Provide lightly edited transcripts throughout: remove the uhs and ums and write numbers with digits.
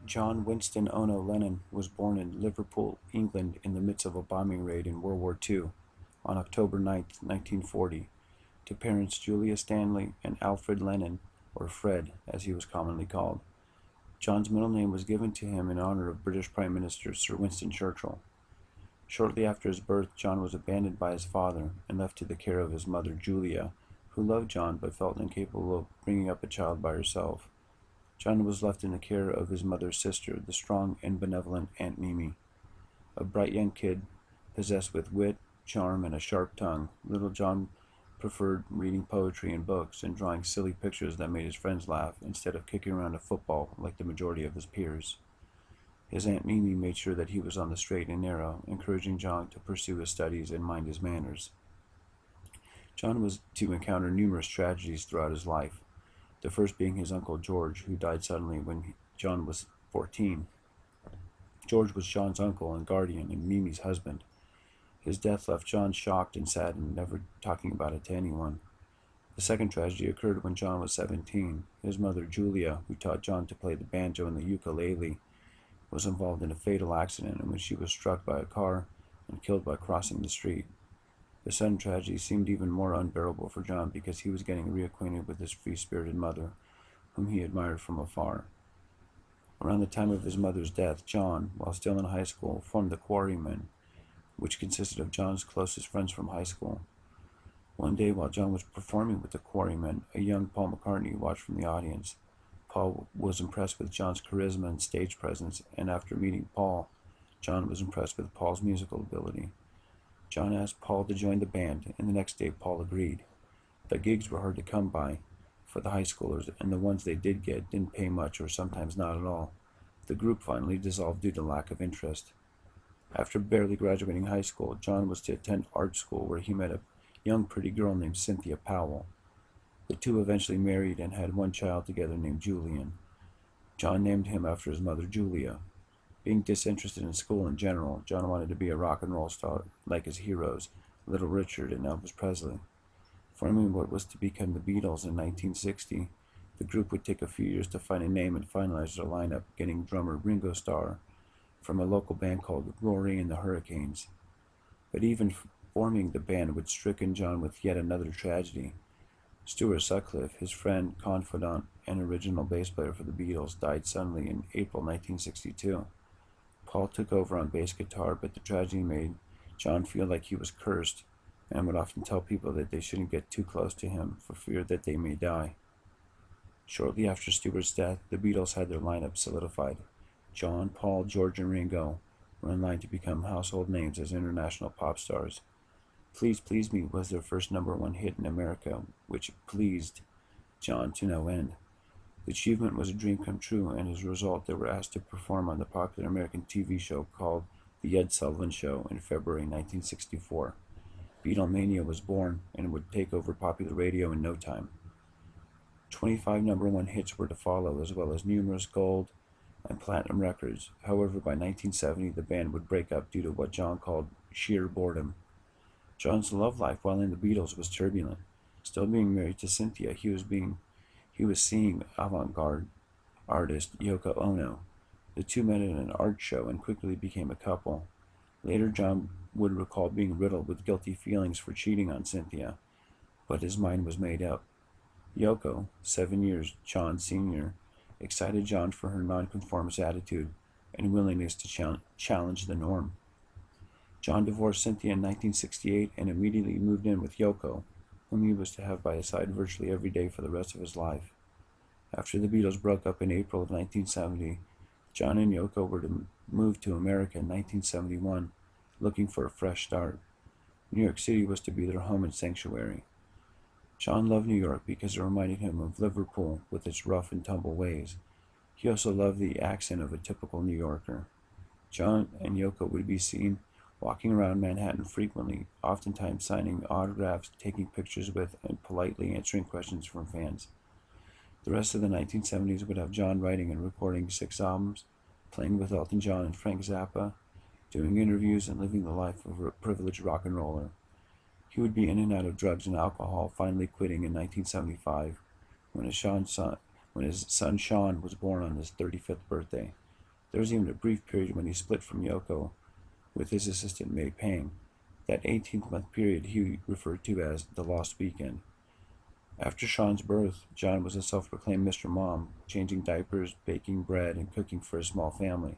John Winston Ono Lennon was born in Liverpool, England in the midst of a bombing raid in World War II on October 9, 1940, to parents Julia Stanley and Alfred Lennon, or Fred as he was commonly called. John's middle name was given to him in honor of British Prime Minister Sir Winston Churchill. Shortly after his birth, John was abandoned by his father and left to the care of his mother Julia, who loved John but felt incapable of bringing up a child by herself. John was left in the care of his mother's sister, the strong and benevolent Aunt Mimi. A bright young kid, possessed with wit, charm, and a sharp tongue, little John preferred reading poetry and books and drawing silly pictures that made his friends laugh instead of kicking around a football like the majority of his peers. His Aunt Mimi made sure that he was on the straight and narrow, encouraging John to pursue his studies and mind his manners. John was to encounter numerous tragedies throughout his life, the first being his uncle George, who died suddenly when John was 14. George was John's uncle and guardian and Mimi's husband. His death left John shocked and sad and never talking about it to anyone. The second tragedy occurred when John was 17. His mother, Julia, who taught John to play the banjo and the ukulele, was involved in a fatal accident in which she was struck by a car and killed by crossing the street. The sudden tragedy seemed even more unbearable for John because he was getting reacquainted with his free-spirited mother, whom he admired from afar. Around the time of his mother's death, John, while still in high school, formed the Quarrymen, which consisted of John's closest friends from high school. One day, while John was performing with the Quarrymen, a young Paul McCartney watched from the audience. Paul was impressed with John's charisma and stage presence, and after meeting Paul, John was impressed with Paul's musical ability. John asked Paul to join the band, and the next day Paul agreed. But gigs were hard to come by for the high schoolers, and the ones they did get didn't pay much or sometimes not at all. The group finally dissolved due to lack of interest. After barely graduating high school, John was to attend art school where he met a young pretty girl named Cynthia Powell. The two eventually married and had one child together named Julian. John named him after his mother Julia. Being disinterested in school in general, John wanted to be a rock and roll star like his heroes, Little Richard and Elvis Presley. Forming what was to become the Beatles in 1960, the group would take a few years to find a name and finalize their lineup, getting drummer Ringo Starr from a local band called Rory and the Hurricanes. But even forming the band would stricken John with yet another tragedy. Stuart Sutcliffe, his friend, confidant, and original bass player for the Beatles, died suddenly in April 1962. Paul took over on bass guitar, but the tragedy made John feel like he was cursed and would often tell people that they shouldn't get too close to him for fear that they may die. Shortly after Stewart's death, the Beatles had their lineup solidified. John, Paul, George, and Ringo were in line to become household names as international pop stars. Please Please Me was their first #1 hit in America, which pleased John to no end. The achievement was a dream come true, and as a result, they were asked to perform on the popular American TV show called The Ed Sullivan Show in February 1964. Beatlemania was born and would take over popular radio in no time. 25 #1 hits were to follow, as well as numerous gold and platinum records. However, by 1970, the band would break up due to what John called sheer boredom. John's love life while in the Beatles was turbulent. Still being married to Cynthia, he was seeing avant-garde artist Yoko Ono. The two met at an art show and quickly became a couple. Later, John would recall being riddled with guilty feelings for cheating on Cynthia, but his mind was made up. Yoko, 7 years John's senior, excited John for her nonconformist attitude and willingness to challenge the norm. John divorced Cynthia in 1968 and immediately moved in with Yoko, whom he was to have by his side virtually every day for the rest of his life. After the Beatles broke up in April of 1970, John and Yoko were to move to America in 1971, looking for a fresh start. New York City was to be their home and sanctuary. John loved New York because it reminded him of Liverpool with its rough and tumble ways. He also loved the accent of a typical New Yorker. John and Yoko would be seen walking around Manhattan frequently, oftentimes signing autographs, taking pictures with, and politely answering questions from fans. The rest of the 1970s would have John writing and recording 6 albums, playing with Elton John and Frank Zappa, doing interviews, and living the life of a privileged rock and roller. He would be in and out of drugs and alcohol, finally quitting in 1975 when his son Sean was born on his 35th birthday. There was even a brief period when he split from Yoko with his assistant May Pang. That 18-month period he referred to as the Lost Weekend. After Sean's birth, John was a self-proclaimed Mr. Mom, changing diapers, baking bread, and cooking for a small family.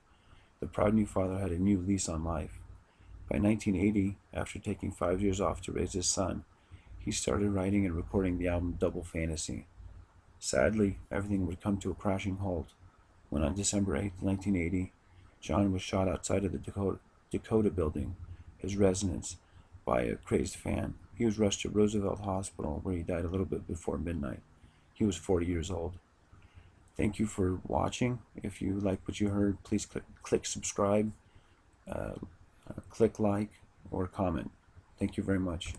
The proud new father had a new lease on life. By 1980, after taking 5 years off to raise his son, he started writing and recording the album Double Fantasy. Sadly, everything would come to a crashing halt when on December 8, 1980, John was shot outside of the Dakota Building, his residence, by a crazed fan. He was rushed to Roosevelt Hospital, where he died a little bit before midnight. He was 40 years old. Thank you for watching. If you like what you heard, please click subscribe, click like, or comment. Thank you very much.